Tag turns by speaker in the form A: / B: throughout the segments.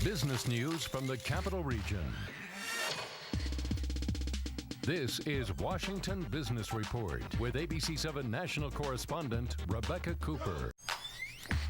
A: Business news from the Capital Region. This is Washington Business Report with ABC7 national correspondent Rebecca Cooper.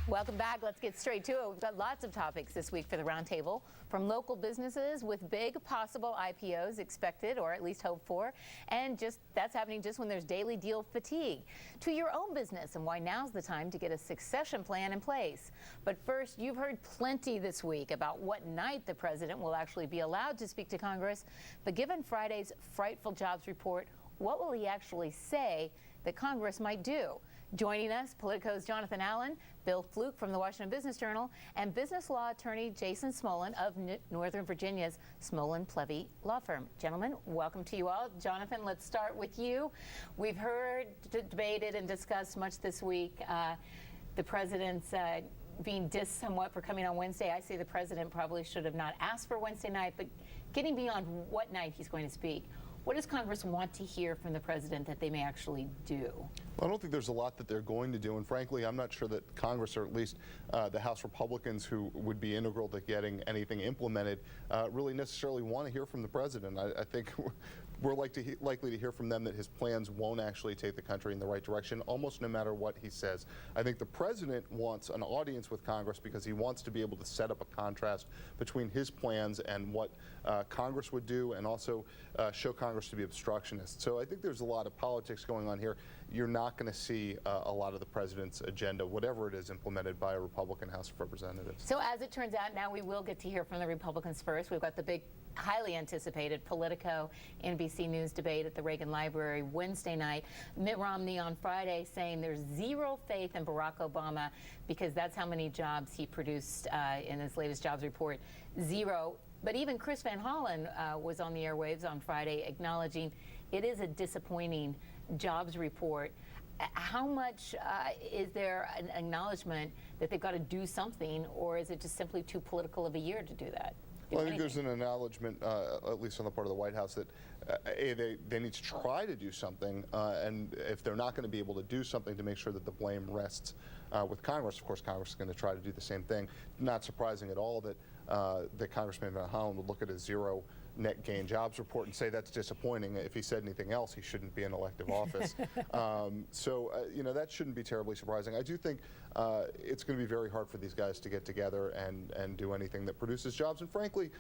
B: Welcome back. Let's get straight to it. We've got lots of topics this week for the Roundtable, from local businesses with big possible IPOs expected or at least hoped for, and that's happening just when there's daily deal fatigue, to your own business and why now's the time to get a succession plan in place. But first, you've heard plenty this week about what night the president will actually be allowed to speak to Congress. But given Friday's frightful jobs report, what will he actually say that Congress might do? Joining us, Politico's Jonathan Allen, Bill Fluke from the Washington Business Journal, and business law attorney Jason Smolen of Northern Virginia's Smolen Plevy law firm. Gentlemen, welcome to you all. Jonathan, let's start with you. We've heard, debated, and discussed much this week the president's being dissed somewhat for coming on Wednesday. I say the president probably should have not asked for Wednesday night, but getting beyond what night he's going to speak, what does Congress want to hear from the president that they may actually do?
C: Well, I don't think there's a lot that they're going to do, and frankly, I'm not sure that Congress, or at least the House Republicans who would be integral to getting anything implemented, really necessarily want to hear from the president. I think we're likely to hear from them that his plans won't actually take the country in the right direction, almost no matter what he says. I think the president wants an audience with Congress because he wants to be able to set up a contrast between his plans and what Congress would do, and also show Congress to be obstructionist. So I think there's a lot of politics going on here. You're not going to see a lot of the president's agenda, whatever it is, implemented by a Republican House of Representatives.
B: So as it turns out, now we will get to hear from the Republicans first. We've got the big, highly anticipated Politico NBC News debate at the Reagan Library Wednesday night. Mitt Romney on Friday saying there's zero faith in Barack Obama because that's how many jobs he produced in his latest jobs report, zero. But even Chris Van Hollen was on the airwaves on Friday acknowledging it is a disappointing jobs report. How much is there an acknowledgement that they've got to do something, or is it just simply too political of a year to do that?
C: Well, I think there's an acknowledgement, at least on the part of the White House, that they need to try to do something, and if they're not going to be able to do something, to make sure that the blame rests with Congress. Of course, Congress is going to try to do the same thing. Not surprising at all that Congressman Van Hollen would look at a zero net gain jobs report and say that's disappointing. If he said anything else, he shouldn't be in elective office. You know, that shouldn't be terribly surprising. I do think it's going to be very hard for these guys to get together and do anything that produces jobs. And frankly,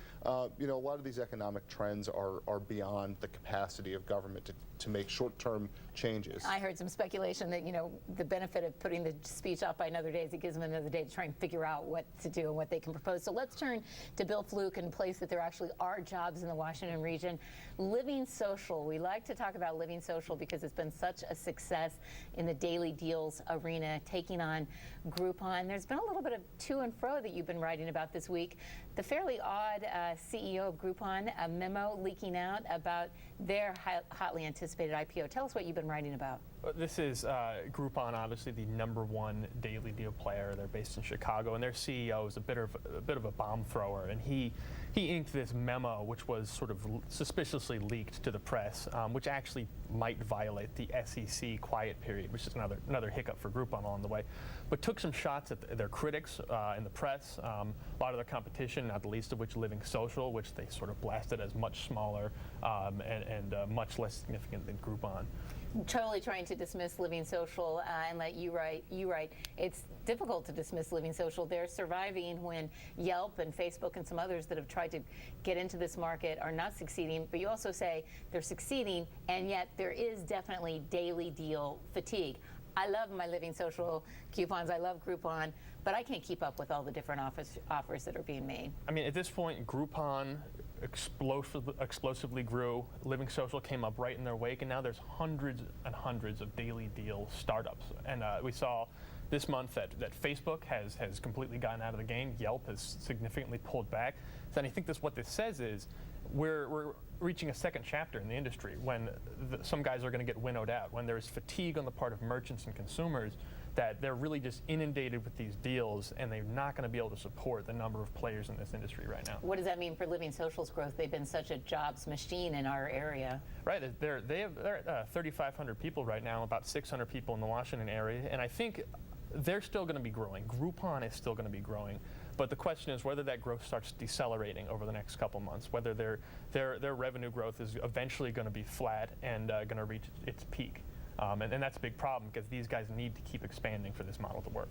C: you know, a lot of these economic trends are beyond the capacity of government to make short-term changes.
B: I heard some speculation that, you know, the benefit of putting the speech off by another day is it gives them another day to try and figure out what to do and what they can propose. So let's turn to Bill Fluke and place that there actually are jobs in the Washington region. Living Social. We like to talk about Living Social because it's been such a success in the daily deals arena, taking on Groupon. There's been a little bit of to and fro that you've been writing about this week. The fairly odd CEO of Groupon, a memo leaking out about their hotly anticipated IPO. Tell us what you've been writing about.
D: This is Groupon, obviously the #1 daily deal player. They're based in Chicago, and their CEO is a bit of a bomb thrower, and he inked this memo, which was sort of suspiciously leaked to the press, which actually might violate the SEC quiet period, which is another hiccup for Groupon along the way, but took some shots at their critics in the press, a lot of their competition, not the least of which Living Social, which they sort of blasted as much smaller and much less significant than Groupon.
B: Totally trying to dismiss Living Social and let you write. It's difficult to dismiss Living Social. They're surviving when Yelp and Facebook and some others that have tried to get into this market are not succeeding. But you also say they're succeeding, and yet there is definitely daily deal fatigue. I love my Living Social coupons. I love Groupon, but I can't keep up with all the different offers that are being made.
D: I mean, at this point, Groupon explosively grew. Living Social came up right in their wake, and now there's hundreds and hundreds of daily deal startups. And we saw this month that Facebook has completely gotten out of the game. Yelp has significantly pulled back. So I think what this says is we're reaching a second chapter in the industry when some guys are going to get winnowed out, when there's fatigue on the part of merchants and consumers, that they're really just inundated with these deals, and they're not going to be able to support the number of players in this industry right now.
B: What does that mean for Living Social's growth? They've been such a jobs machine in our area.
D: Right. They're at 3,500 people right now, about 600 people in the Washington area, and I think they're still going to be growing. Groupon is still going to be growing. But the question is whether that growth starts decelerating over the next couple months, whether their revenue growth is eventually going to be flat and going to reach its peak. And that's a big problem because these guys need to keep expanding for this model to work.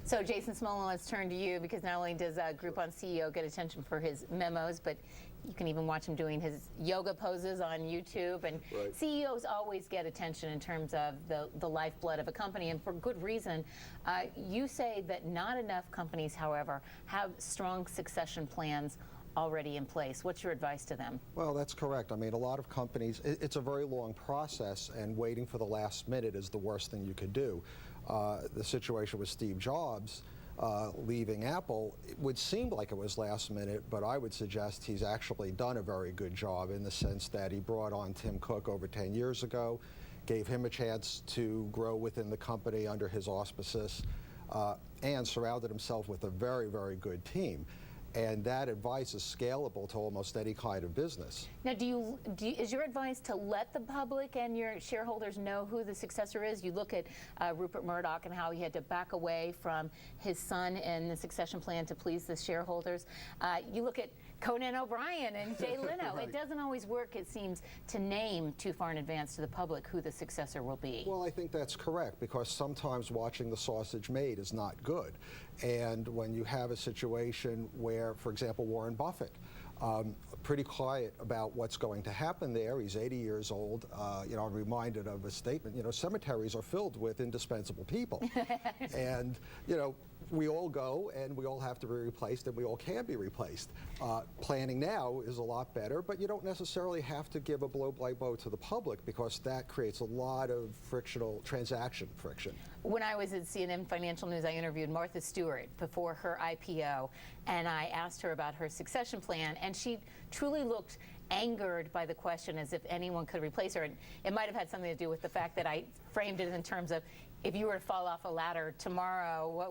B: So Jason Smolen, let's turn to you, because not only does Groupon CEO get attention for his memos, but you can even watch him doing his yoga poses on YouTube. And
E: Right.
B: CEOs always get attention in terms of the lifeblood of a company, and for good reason. You say that not enough companies, however, have strong succession plans already in place. What's your advice to them?
E: Well, that's correct. I mean, a lot of companies, it's a very long process, and waiting for the last minute is the worst thing you could do. The situation with Steve Jobs leaving Apple, it would seem like it was last minute, but I would suggest he's actually done a very good job in the sense that he brought on Tim Cook over 10 years ago, gave him a chance to grow within the company under his auspices, and surrounded himself with a very, very good team. And that advice is scalable to almost any kind of business.
B: Now, is your advice to let the public and your shareholders know who the successor is? You look at Rupert Murdoch and how he had to back away from his son in the succession plan to please the shareholders. You look at Conan O'Brien and Jay Leno.
E: Right.
B: It doesn't always work, it seems, to name too far in advance to the public who the successor will be.
E: Well, I think that's correct, because sometimes watching the sausage made is not good. And when you have a situation where, for example, Warren Buffett, pretty quiet about what's going to happen there. He's 80 years old. You know, I'm reminded of a statement, you know, cemeteries are filled with indispensable people. And, you know, we all go and we all have to be replaced, and we all can be replaced. Planning now is a lot better, but you don't necessarily have to give a blow-by-blow to the public, because that creates a lot of transaction friction.
B: When I was at CNN Financial News, I interviewed Martha Stewart before her IPO, and I asked her about her succession plan, and she truly looked angered by the question, as if anyone could replace her. And it might have had something to do with the fact that I framed it in terms of, if you were to fall off a ladder tomorrow,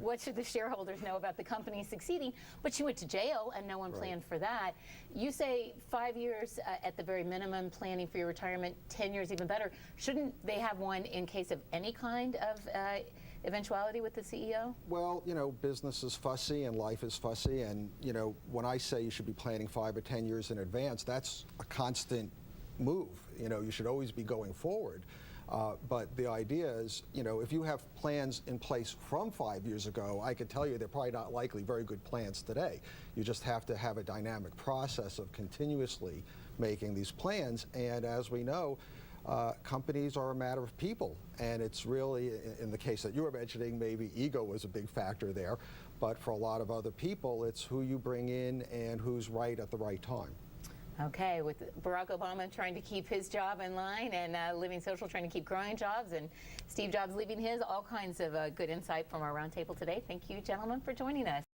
B: what should the shareholders know about the company succeeding? But she went to jail, and no one planned for that. You say 5 years at the very minimum planning for your retirement, 10 years even better. Shouldn't they have one in case of any kind of eventuality with the CEO?
E: Well, you know, business is fussy and life is fussy, and, you know, when I say you should be planning 5 or 10 years in advance, that's a constant move. You know, you should always be going forward. But the idea is, you know, if you have plans in place from 5 years ago, I can tell you they're probably not likely very good plans today. You just have to have a dynamic process of continuously making these plans. And as we know, companies are a matter of people. And it's really, in the case that you were mentioning, maybe ego was a big factor there. But for a lot of other people, it's who you bring in and who's right at the right time.
B: Okay, with Barack Obama trying to keep his job in line, and Living Social trying to keep growing jobs, and Steve Jobs leaving his, all kinds of good insight from our roundtable today. Thank you, gentlemen, for joining us.